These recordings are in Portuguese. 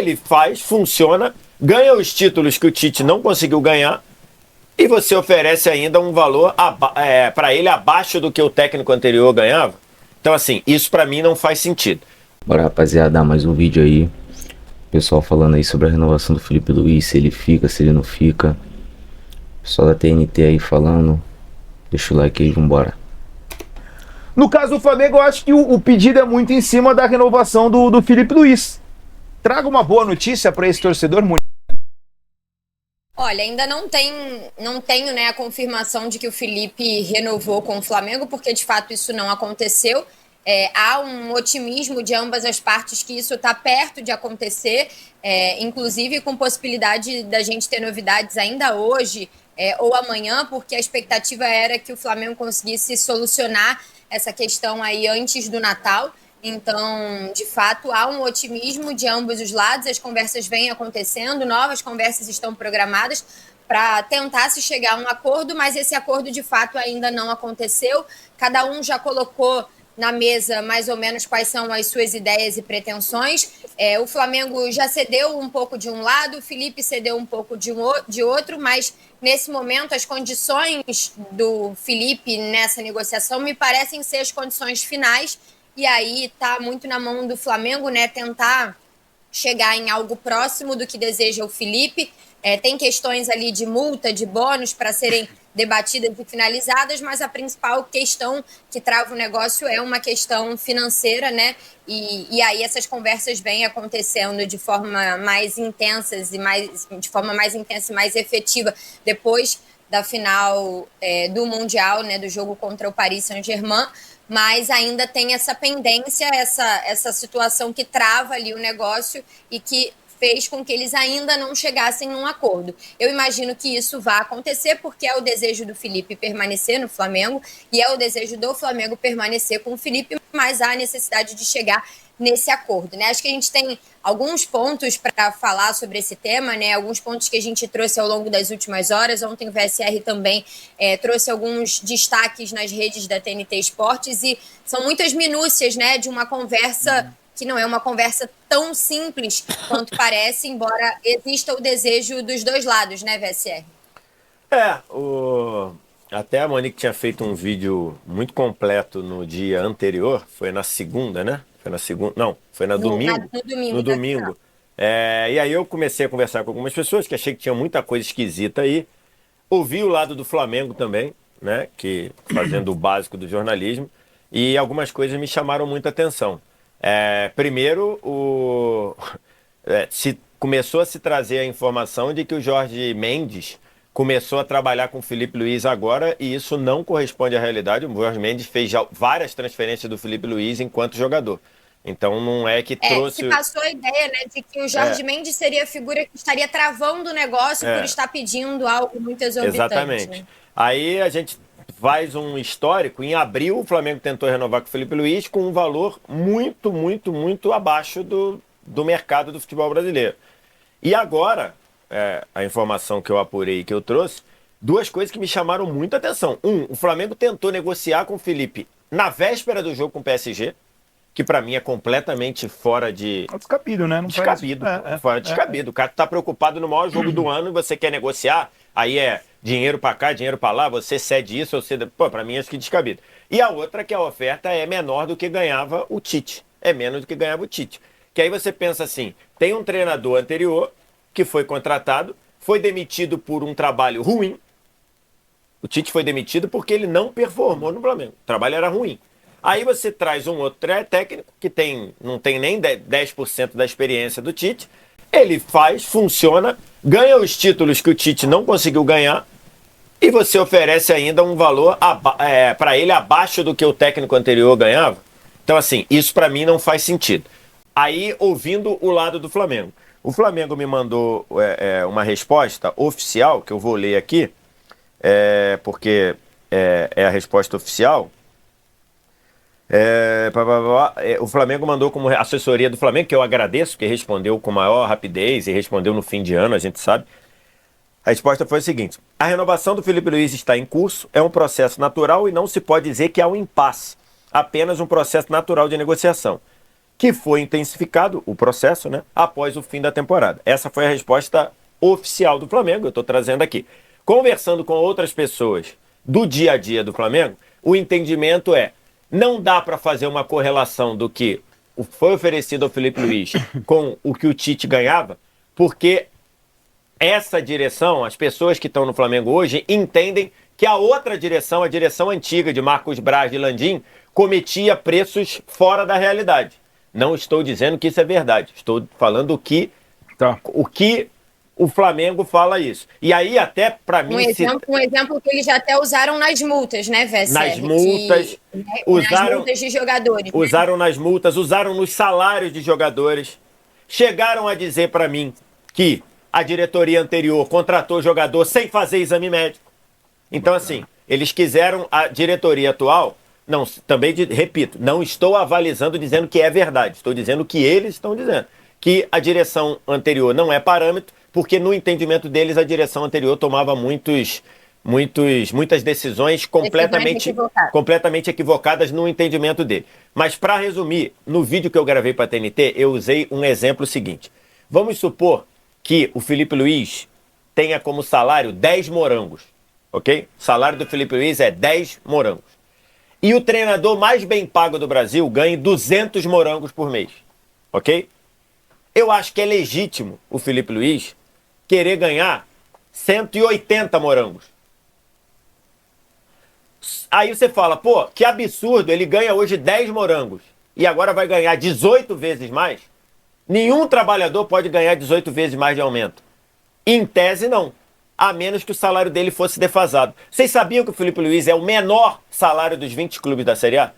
Ele faz, funciona, ganha os títulos que o Tite não conseguiu ganhar e você oferece ainda um valor para ele abaixo do que o técnico anterior ganhava. Então, assim, isso para mim não faz sentido. Bora, rapaziada, mais um vídeo aí. Pessoal falando aí sobre a renovação do Felipe Luiz, se ele fica, se ele não fica. Pessoal da TNT aí falando. Deixa o like aí, vambora. No caso do Flamengo, eu acho que o pedido é muito em cima da renovação do Felipe Luiz. Traga uma boa notícia para esse torcedor. Olha, ainda não tenho, né, a confirmação de que o Felipe renovou com o Flamengo, porque de fato isso não aconteceu. Há um otimismo de ambas as partes que isso está perto de acontecer, inclusive com possibilidade da gente ter novidades ainda hoje ou amanhã, porque a expectativa era que o Flamengo conseguisse solucionar essa questão aí antes do Natal. Então, de fato, há um otimismo de ambos os lados, as conversas vêm acontecendo, novas conversas estão programadas para tentar se chegar a um acordo, mas esse acordo, de fato, ainda não aconteceu. Cada um já colocou na mesa mais ou menos quais são as suas ideias e pretensões. O Flamengo já cedeu um pouco de um lado, o Felipe cedeu um pouco de outro, mas nesse momento as condições do Felipe nessa negociação me parecem ser as condições finais. E aí está muito na mão do Flamengo, né, tentar chegar em algo próximo do que deseja o Felipe. Tem questões ali de multa, de bônus para serem debatidas e finalizadas, mas a principal questão que trava o negócio é uma questão financeira, né? E aí essas conversas vêm acontecendo de forma mais intensa e mais efetiva depois da final do Mundial, né, do jogo contra o Paris Saint-Germain. Mas ainda tem essa pendência, essa situação que trava ali o negócio e que fez com que eles ainda não chegassem num acordo. Eu imagino que isso vai acontecer porque é o desejo do Felipe permanecer no Flamengo e é o desejo do Flamengo permanecer com o Felipe, mas há a necessidade de chegar nesse acordo, né? Acho que a gente tem alguns pontos para falar sobre esse tema, né? Alguns pontos que a gente trouxe ao longo das últimas horas. Ontem o VSR também trouxe alguns destaques nas redes da TNT Esportes e são muitas minúcias, né, de uma conversa que não é uma conversa tão simples quanto parece, embora exista o desejo dos dois lados, né, VSR? Até a Monique tinha feito um vídeo muito completo no dia anterior, foi na segunda, né? Foi na segunda, não, foi no domingo. No domingo. E aí eu comecei a conversar com algumas pessoas que achei que tinha muita coisa esquisita aí. Ouvi o lado do Flamengo também, né? Que fazendo o básico do jornalismo, e algumas coisas me chamaram muita atenção. Primeiro, começou a se trazer a informação de que o Jorge Mendes começou a trabalhar com o Felipe Luiz agora e isso não corresponde à realidade. O Jorge Mendes fez já várias transferências do Felipe Luiz enquanto jogador. Então não é que trouxe... Se passou a ideia, né, de que o Jorge Mendes seria a figura que estaria travando o negócio por estar pedindo algo muito exorbitante. Exatamente. Né? Aí a gente faz um histórico. Em abril, o Flamengo tentou renovar com o Felipe Luiz com um valor muito, muito, muito abaixo do mercado do futebol brasileiro. E agora, a informação que eu apurei e que eu trouxe, duas coisas que me chamaram muita atenção. O Flamengo tentou negociar com o Felipe na véspera do jogo com o PSG, que pra mim é completamente fora de... Descabido, né? Não descabido. Fora de descabido. O cara tá preocupado no maior jogo do ano e você quer negociar, aí dinheiro pra cá, dinheiro pra lá, você cede isso, você... Pô, pra mim acho que descabido. E a outra é que a oferta é menor do que ganhava o Tite. É menos do que ganhava o Tite. Que aí você pensa assim, tem um treinador anterior que foi contratado, foi demitido por um trabalho ruim. O Tite foi demitido porque ele não performou no Flamengo. O trabalho era ruim. Aí você traz um outro técnico que não tem nem 10% da experiência do Tite. Ele faz, funciona, ganha os títulos que o Tite não conseguiu ganhar e você oferece ainda um valor para ele abaixo do que o técnico anterior ganhava. Então, assim, isso para mim não faz sentido. Aí, ouvindo o lado do Flamengo. O Flamengo me mandou uma resposta oficial, que eu vou ler aqui, porque é a resposta oficial. O Flamengo mandou como assessoria do Flamengo, que eu agradeço, que respondeu com maior rapidez e respondeu no fim de ano, a gente sabe. A resposta foi a seguinte: a renovação do Felipe Luiz está em curso, é um processo natural e não se pode dizer que há um impasse, apenas um processo natural de negociação. que foi intensificado o processo, né, após o fim da temporada. Essa foi a resposta oficial do Flamengo, eu estou trazendo aqui. Conversando com outras pessoas do dia a dia do Flamengo, o entendimento é, não dá para fazer uma correlação do que foi oferecido ao Felipe Luiz com o que o Tite ganhava, porque essa direção, as pessoas que estão no Flamengo hoje, entendem que a outra direção, a direção antiga de Marcos Braz e Landim, cometia preços fora da realidade. Não estou dizendo que isso é verdade, estou falando o que o Flamengo fala isso. E aí, até para mim... Um exemplo que eles já até usaram nas multas, né, Vessel? Nas multas. Nas multas de jogadores. Usaram nas multas, usaram nos salários de jogadores. Chegaram a dizer para mim que a diretoria anterior contratou jogador sem fazer exame médico. Então, assim, eles quiseram a diretoria atual... Não, também, repito, não estou avalizando dizendo que é verdade. Estou dizendo que eles estão dizendo. Que a direção anterior não é parâmetro, porque no entendimento deles a direção anterior tomava muitas decisões completamente equivocadas no entendimento dele. Mas para resumir, no vídeo que eu gravei para a TNT, eu usei um exemplo seguinte. Vamos supor que o Felipe Luiz tenha como salário 10 morangos, ok? O salário do Felipe Luiz é 10 morangos. E o treinador mais bem pago do Brasil ganha 200 morangos por mês, ok? Eu acho que é legítimo o Felipe Luiz querer ganhar 180 morangos. Aí você fala, pô, que absurdo, ele ganha hoje 10 morangos e agora vai ganhar 18 vezes mais. Nenhum trabalhador pode ganhar 18 vezes mais de aumento. Em tese, não. A menos que o salário dele fosse defasado. Vocês sabiam que o Felipe Luiz é o menor salário dos 20 clubes da Série A?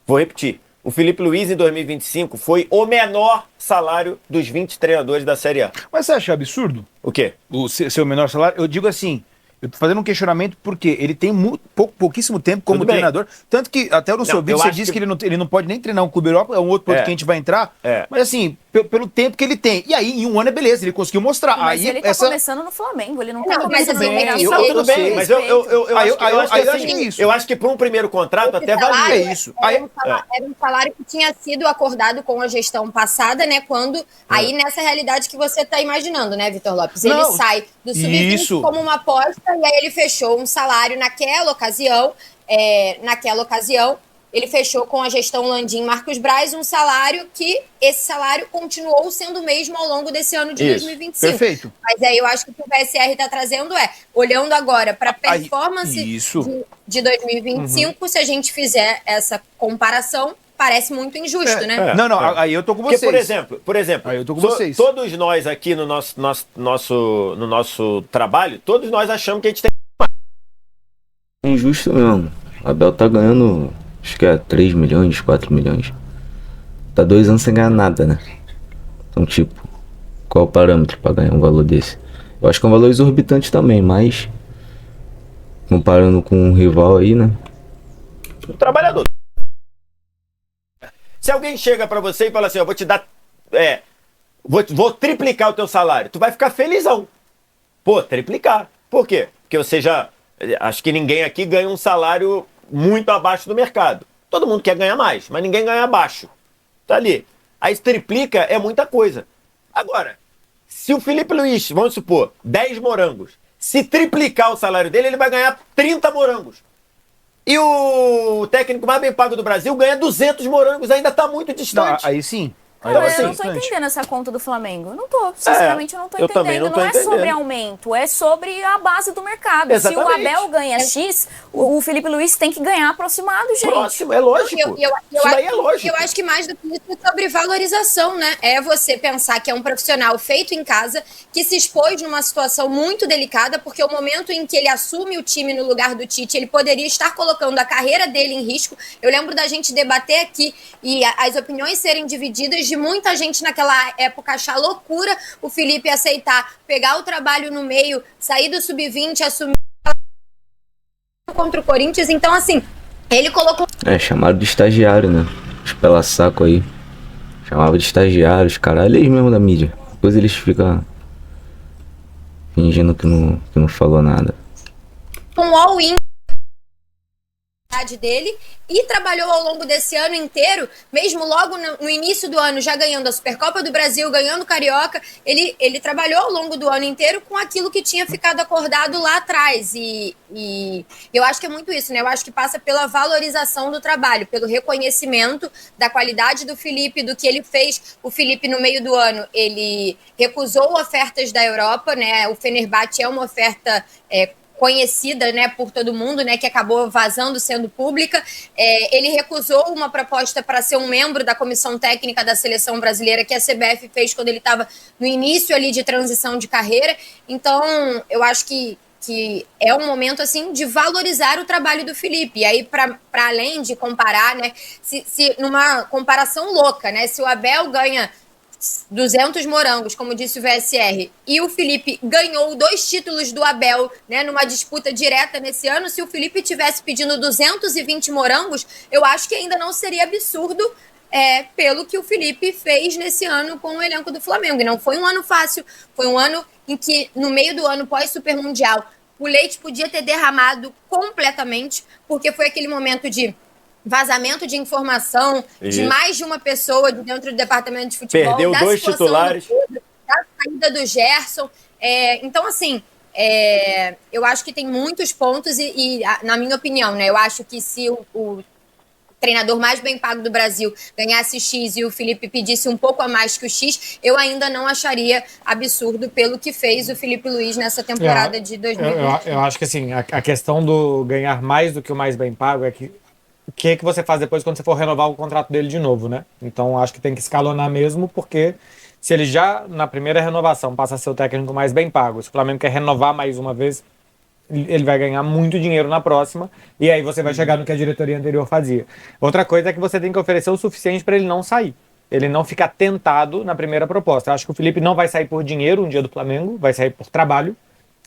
Vou repetir. O Felipe Luiz, em 2025, foi o menor salário dos 20 treinadores da Série A. Mas você acha absurdo? O quê? O seu menor salário? Eu digo assim, eu tô fazendo um questionamento porque ele tem pouquíssimo tempo como treinador, tanto que até no seu vídeo você disse que ele não pode nem treinar um clube Europa, é um outro ponto que a gente vai entrar, mas assim, pelo tempo que ele tem. E aí, em um ano é beleza, ele conseguiu mostrar. Mas aí, ele tá começando no Flamengo, ele não tá começando no Migração. Tudo bem, mas eu acho que para um primeiro contrato até valia isso. Era um salário que tinha sido acordado com a gestão passada, né? Quando, aí nessa realidade que você tá imaginando, né, Vitor Lopes? Ele sai do sub-20 como uma aposta e aí ele fechou um salário naquela ocasião, ele fechou com a gestão Landim Marcos Braz um salário que esse salário continuou sendo o mesmo ao longo desse ano de 2025. Perfeito. Mas aí eu acho que o que o VSR está trazendo olhando agora para a performance de 2025, se a gente fizer essa comparação, parece muito injusto, né? Não, aí eu tô com vocês. Porque, por exemplo, aí eu tô com vocês. Todos nós aqui no nosso trabalho, todos nós achamos que a gente tem... É injusto mesmo. O Abel tá ganhando, acho que é 3 milhões, 4 milhões. Tá 2 anos sem ganhar nada, né? Então, tipo, qual é o parâmetro pra ganhar um valor desse? Eu acho que é um valor exorbitante também, mas comparando com um rival aí, né? O trabalhador. Se alguém chega pra você e fala assim, eu vou te dar... vou triplicar o teu salário. Tu vai ficar felizão. Pô, triplicar. Por quê? Porque você já... Acho que ninguém aqui ganha um salário muito abaixo do mercado. Todo mundo quer ganhar mais, mas ninguém ganha abaixo. Tá ali. Aí triplica é muita coisa. Agora, se o Felipe Luiz, vamos supor, 10 morangos, se triplicar o salário dele, ele vai ganhar 30 morangos. E o técnico mais bem pago do Brasil ganha 200 morangos, ainda tá muito distante. Não, aí sim. Eu não tô entendendo essa conta do Flamengo. Eu não tô, sinceramente, eu não tô entendendo. Também não tô é sobre aumento, é sobre a base do mercado. Exatamente. Se o Abel ganha X, o Felipe Luiz tem que ganhar aproximado, gente. Próximo, é lógico. Isso daí é lógico. Eu acho que mais do que isso é sobre valorização, né? É você pensar que é um profissional feito em casa, que se expôs numa situação muito delicada, porque o momento em que ele assume o time no lugar do Tite, ele poderia estar colocando a carreira dele em risco. Eu lembro da gente debater aqui e as opiniões serem divididas de muita gente naquela época achar loucura o Felipe aceitar pegar o trabalho no meio, sair do sub-20, assumir contra o Corinthians. Então, assim, ele colocou... Chamado de estagiário, né? Os pela saco aí. Chamava de estagiário, os caralho, eles mesmo da mídia. Depois eles ficam fingindo que não falou nada. Um all-in dele e trabalhou ao longo desse ano inteiro, mesmo logo no início do ano, já ganhando a Supercopa do Brasil, ganhando o Carioca, ele trabalhou ao longo do ano inteiro com aquilo que tinha ficado acordado lá atrás, e eu acho que é muito isso, né? Eu acho que passa pela valorização do trabalho, pelo reconhecimento da qualidade do Felipe, do que ele fez. O Felipe, no meio do ano, ele recusou ofertas da Europa, né? O Fenerbahçe é uma oferta conhecida, né, por todo mundo, né, que acabou vazando, sendo pública. Ele recusou uma proposta para ser um membro da comissão técnica da seleção brasileira que a CBF fez quando ele estava no início ali de transição de carreira. Então, eu acho que é um momento assim de valorizar o trabalho do Felipe. E aí, para além de comparar, né, se numa comparação louca, né, se o Abel ganha 200 morangos, como disse o VSR, e o Felipe ganhou 2 títulos do Abel, né, numa disputa direta nesse ano, se o Felipe tivesse pedindo 220 morangos, eu acho que ainda não seria absurdo pelo que o Felipe fez nesse ano com o elenco do Flamengo. E não foi um ano fácil, foi um ano em que, no meio do ano pós-Super Mundial, o leite podia ter derramado completamente, porque foi aquele momento de vazamento de informação de mais de uma pessoa de dentro do departamento de futebol. Perdeu 2 titulares. Da saída do Gerson. Então, assim, eu acho que tem muitos pontos e, na minha opinião, né, eu acho que se o treinador mais bem pago do Brasil ganhasse X e o Felipe pedisse um pouco a mais que o X, eu ainda não acharia absurdo pelo que fez o Felipe Luiz nessa temporada de 2020. Eu acho que, assim, a questão do ganhar mais do que o mais bem pago é que o que você faz depois quando você for renovar o contrato dele de novo, né? Então, acho que tem que escalonar mesmo, porque se ele já, na primeira renovação, passa a ser o técnico mais bem pago, se o Flamengo quer renovar mais uma vez, ele vai ganhar muito dinheiro na próxima, e aí você vai chegar no que a diretoria anterior fazia. Outra coisa é que você tem que oferecer o suficiente para ele não sair. Ele não ficar tentado na primeira proposta. Eu acho que o Felipe não vai sair por dinheiro um dia do Flamengo, vai sair por trabalho.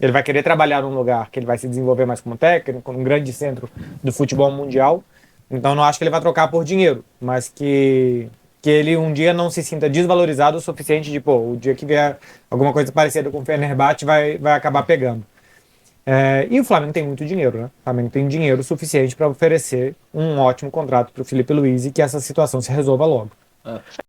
Ele vai querer trabalhar num lugar que ele vai se desenvolver mais como técnico, num grande centro do futebol mundial. Então não acho que ele vai trocar por dinheiro, mas que ele um dia não se sinta desvalorizado o suficiente de, o dia que vier alguma coisa parecida com o Fenerbahçe vai acabar pegando. E o Flamengo tem muito dinheiro, né? O Flamengo tem dinheiro suficiente para oferecer um ótimo contrato para o Felipe Luiz e que essa situação se resolva logo.